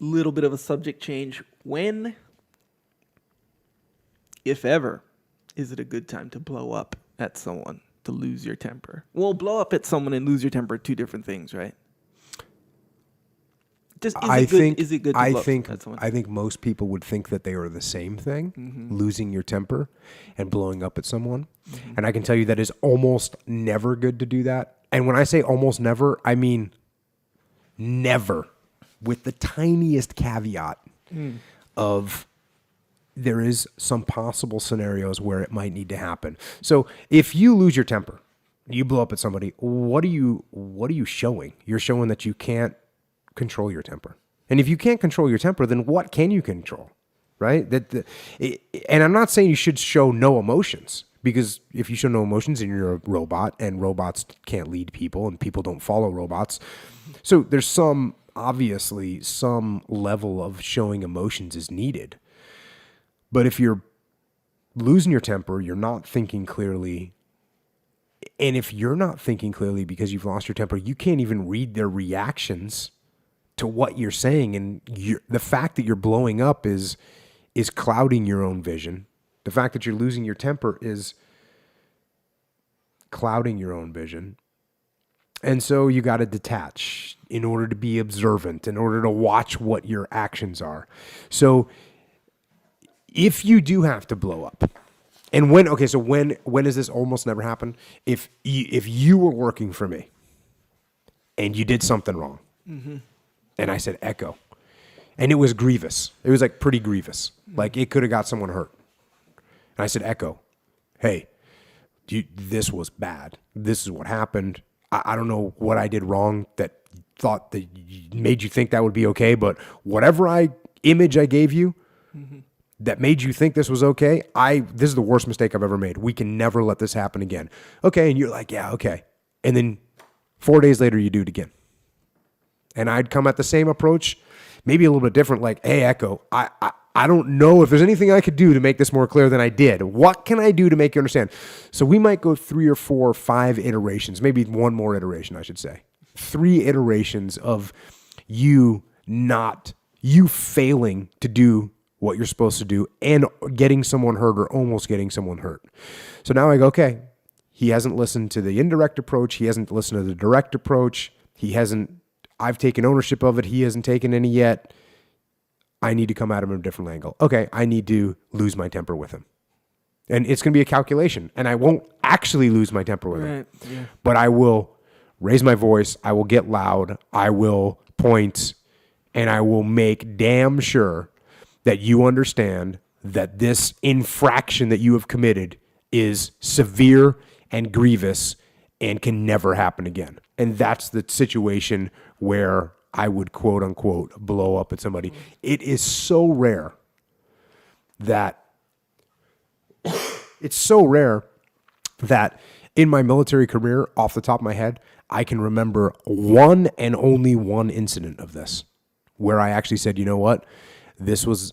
little bit of a subject change. When, if ever, is it a good time to blow up at someone, to lose your temper? Well, blow up at someone and lose your temper are two different things, right? Just is it good to blow up at someone? I think most people would think that they are the same thing, losing your temper and blowing up at someone. And I can tell you that is almost never good to do that. And when I say almost never, I mean never, with the tiniest caveat of there is some possible scenarios where it might need to happen. So if you lose your temper, you blow up at somebody, what are you showing? You're showing that you can't control your temper. And if you can't control your temper, then what can you control? Right? And I'm not saying you should show no emotions, because if you show no emotions, then you're a robot, and robots can't lead people, and people don't follow robots. So there's obviously some level of showing emotions is needed. But if you're losing your temper, you're not thinking clearly. And if you're not thinking clearly because you've lost your temper, you can't even read their reactions to what you're saying. And the fact that you're blowing up is clouding your own vision. The fact that you're losing your temper is clouding your own vision. And so you got to detach in order to be observant, in order to watch what your actions are. So if you do have to blow up, and when does this almost never happen? If you were working for me and you did something wrong, and I said echo, and it was grievous. It was like pretty grievous. Like it could have got someone hurt. And I said echo, hey, this was bad. This is what happened. I don't know what I did wrong that made you think that would be okay, but whatever image I gave you that made you think this was okay, this is the worst mistake I've ever made. We can never let this happen again. Okay, and you're like, yeah, okay. And then 4 days later, you do it again. And I'd come at the same approach, maybe a little bit different, like, hey, Echo, I don't know if there's anything I could do to make this more clear than I did. What can I do to make you understand? So we might go 3 or 4 or 5 iterations, maybe one more iteration, I should say. 3 iterations of you failing to do what you're supposed to do and getting someone hurt or almost getting someone hurt. So now I go, okay, he hasn't listened to the indirect approach. He hasn't listened to the direct approach. I've taken ownership of it. He hasn't taken any yet. I need to come at him at a different angle. Okay, I need to lose my temper with him. And it's going to be a calculation. And I won't actually lose my temper with him. Yeah. But I will raise my voice. I will get loud. I will point. And I will make damn sure that you understand that this infraction that you have committed is severe and grievous and can never happen again. And that's the situation where I would, quote unquote, blow up at somebody. It is so rare that in my military career, off the top of my head, I can remember one and only one incident of this where I actually said, you know what, this was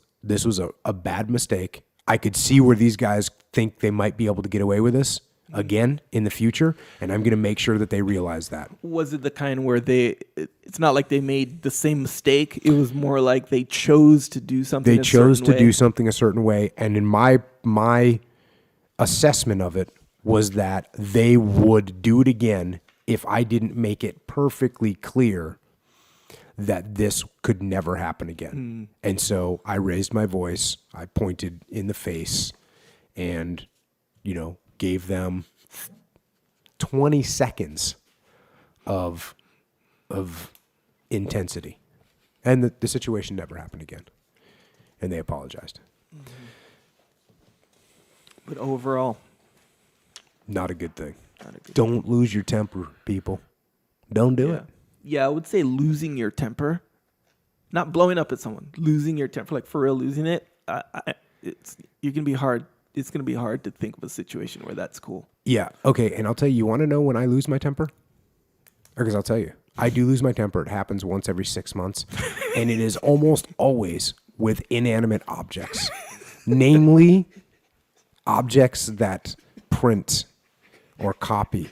a bad mistake. I could see where these guys think they might be able to get away with this again in the future, and I'm going to make sure that they realize that. Was it the kind where it's not like they made the same mistake, it was more like they chose to do something do something a certain way, and in my assessment of it was that they would do it again if I didn't make it perfectly clear that this could never happen again. And so I raised my voice, I pointed in the face, and, gave them 20 seconds of intensity. And the situation never happened again. And they apologized. But overall, not a good thing. Don't lose your temper, people. Don't do it. Yeah, I would say losing your temper, not blowing up at someone, losing your temper, like for real losing it. It's going to be hard to think of a situation where that's cool. Yeah. Okay. And I'll tell you want to know when I lose my temper? Because I'll tell you, I do lose my temper. It happens once every 6 months, and it is almost always with inanimate objects, namely objects that print or copy.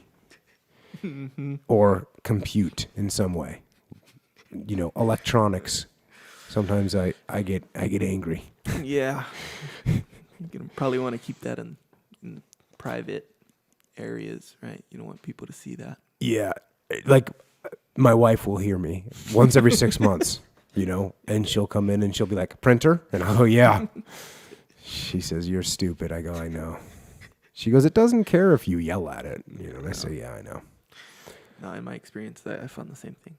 Or compute in some way, electronics. Sometimes I get angry. Yeah. You're gonna probably want to keep that in private areas, right? You don't want people to see that. Yeah, like my wife will hear me once every 6 months, and she'll come in and she'll be like, "Printer?" And I'll go, "Yeah." She says, "You're stupid." I go, "I know." She goes, "It doesn't care if you yell at it." And I say, "Yeah, I know." No, in my experience, I found the same thing.